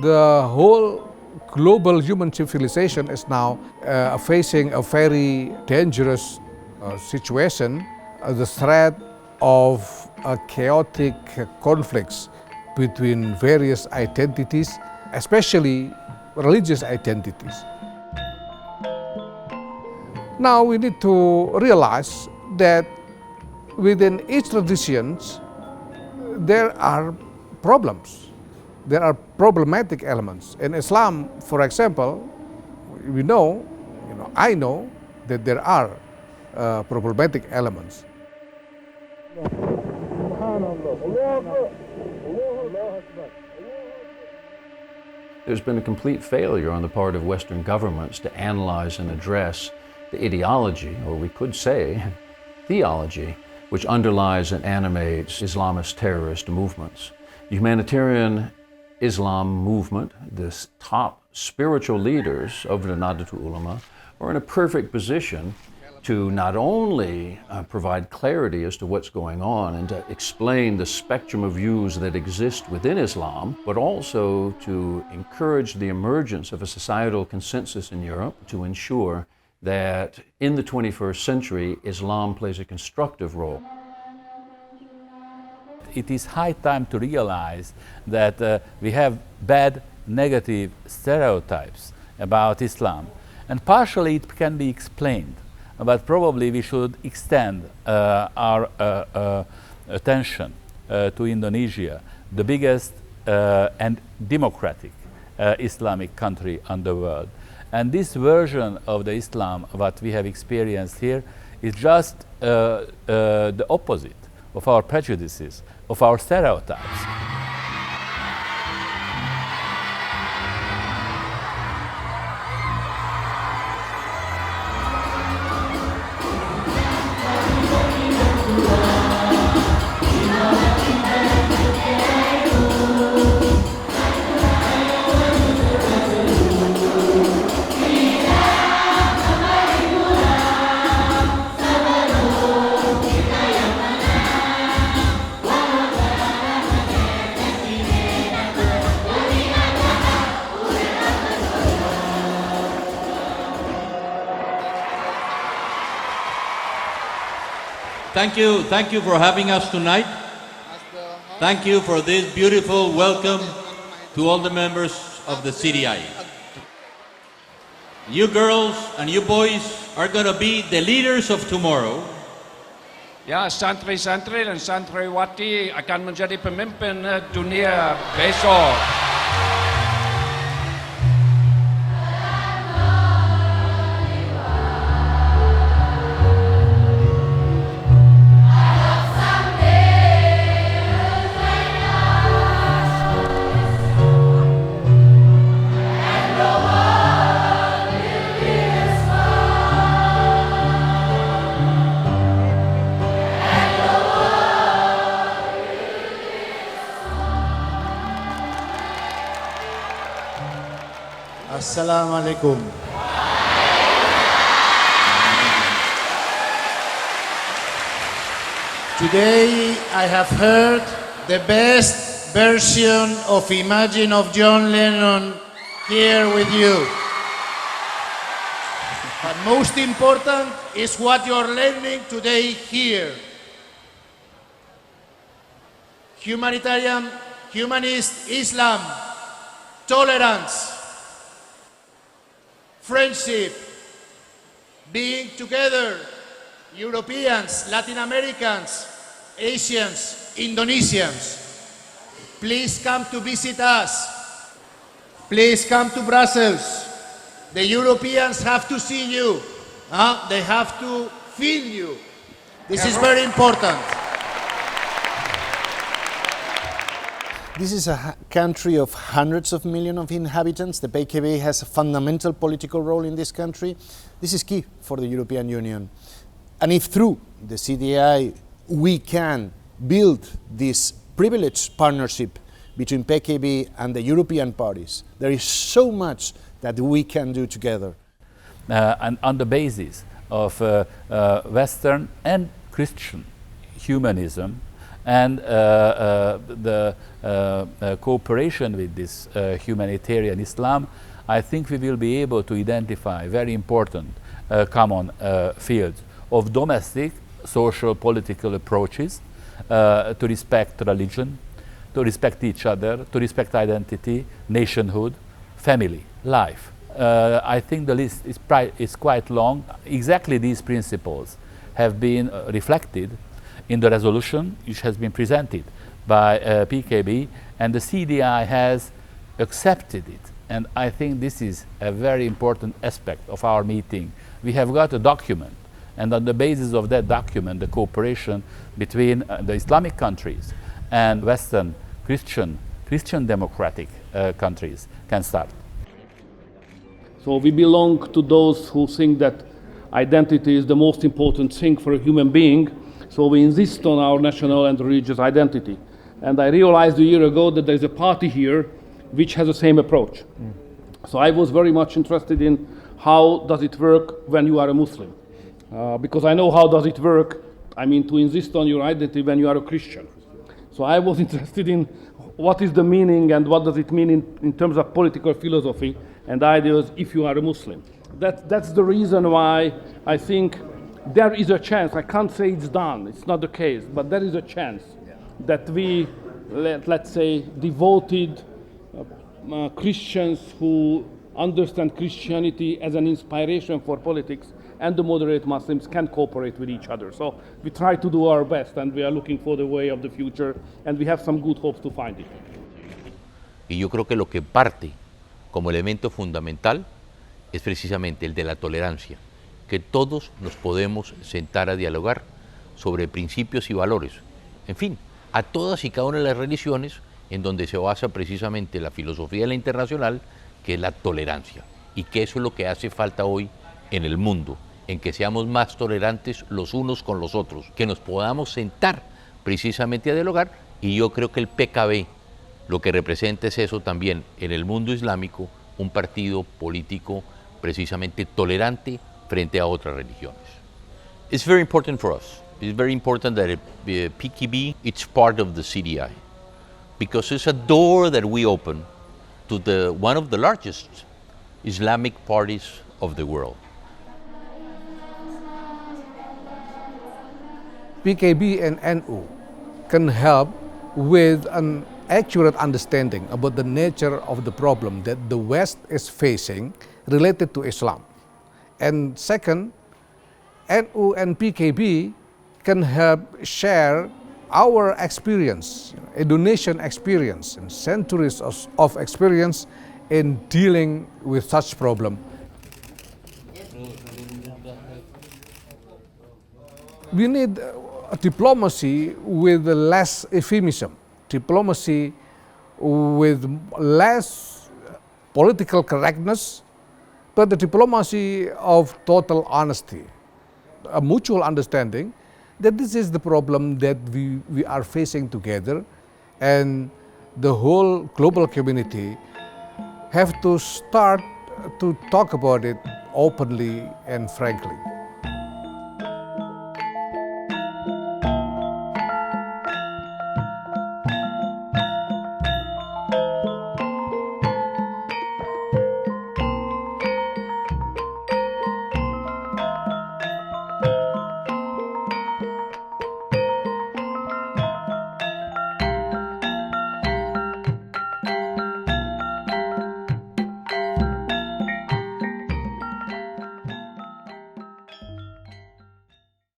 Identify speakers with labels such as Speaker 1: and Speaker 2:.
Speaker 1: The whole global human civilization is now facing a very dangerous situation, the threat of chaotic conflicts between various identities, especially religious identities. Now we need to realize that within each tradition there are problems. There are problematic elements. In Islam, for example, I know that there are problematic elements.
Speaker 2: There's been a complete failure on the part of Western governments to analyze and address the ideology, or we could say theology, which underlies and animates Islamist terrorist movements. The humanitarian Islam movement, the top spiritual leaders of the Nahdlatul Ulama, are in a perfect position to not only provide clarity as to what's going on and to explain the spectrum of views that exist within Islam, but also to encourage the emergence of a societal consensus in Europe to ensure that in the 21st century, Islam plays a constructive role.
Speaker 3: It is high time to realize that we have bad, negative stereotypes about Islam, and partially it can be explained. But probably we should extend our attention to Indonesia, the biggest and democratic Islamic country in the world. And this version of the Islam, what we have experienced here, is just the opposite of our prejudices, of our stereotypes.
Speaker 4: Thank you for having us tonight. Thank you for this beautiful welcome to all the members of the CDI. You girls and you boys are going to be the leaders of tomorrow.
Speaker 5: Ya, santri-santri dan santriwati akan menjadi pemimpin dunia besok.
Speaker 6: Assalamualaikum. Today I have heard the best version of Imagine of John Lennon here with you. But most important is what you're learning today here. Humanitarian, humanist Islam, tolerance, friendship, being together, Europeans, Latin Americans, Asians, Indonesians. Please come to visit us. Please come to Brussels. The Europeans have to see you. They have to feel you. This is very important.
Speaker 7: This is a country of hundreds of millions of inhabitants. The PKB has a fundamental political role in this country. This is key for the European Union. And if through the CDI we can build this privileged partnership between PKB and the European parties, there is so much that we can do together.
Speaker 3: And on the basis of Western and Christian humanism, and the cooperation with this humanitarian Islam, I think we will be able to identify very important common fields of domestic social political approaches to respect religion, to respect each other, to respect identity, nationhood, family, life. I think the list is quite long. Exactly these principles have been reflected in the resolution which has been presented by PKB, and the CDI has accepted it. And I think this is a very important aspect of our meeting. We have got a document, and on the basis of that document, the cooperation between the Islamic countries and Western Christian democratic countries can start.
Speaker 8: So we belong to those who think that identity is the most important thing for a human being. So we insist on our national and religious identity. And I realized a year ago that there's a party here which has the same approach. So I was very much interested in how does it work when you are a Muslim? Because I know how does it work, I mean, to insist on your identity when you are a Christian. So I was interested in what is the meaning and what does it mean in terms of political philosophy and ideas if you are a Muslim. That's the reason why I think there is a chance, I can't say it's done, it's not the case, but there is a chance that we, let's say, devoted Christians who understand Christianity as an inspiration for politics and the moderate Muslims can cooperate with each other. So we try to do our best, and we are looking for the way of the future, and we have some good hopes to find it.
Speaker 9: Y yo creo que lo que parte como elemento fundamental es precisamente el de la tolerancia, que todos nos podemos sentar a dialogar sobre principios y valores, en fin, a todas y cada una de las religiones en donde se basa precisamente la filosofía de la internacional, que es la tolerancia, y que eso es lo que hace falta hoy en el mundo, en que seamos más tolerantes los unos con los otros, que nos podamos sentar precisamente a dialogar, y yo creo que el PKB lo que representa es eso también en el mundo islámico, un partido político precisamente tolerante frente a otras religiones. It's very important for us. It's very important that PKB it's part of the CDI, because it's a door that we open to one of the largest Islamic parties of the world.
Speaker 1: PKB and NU can help with an accurate understanding about the nature of the problem that the West is facing related to Islam. And second, NU and PKB can help share our experience, Indonesian experience, and centuries of experience in dealing with such problem. We need a diplomacy with less euphemism, diplomacy with less political correctness, but the diplomacy of total honesty, a mutual understanding that this is the problem that we are facing together, and the whole global community have to start to talk about it openly and frankly.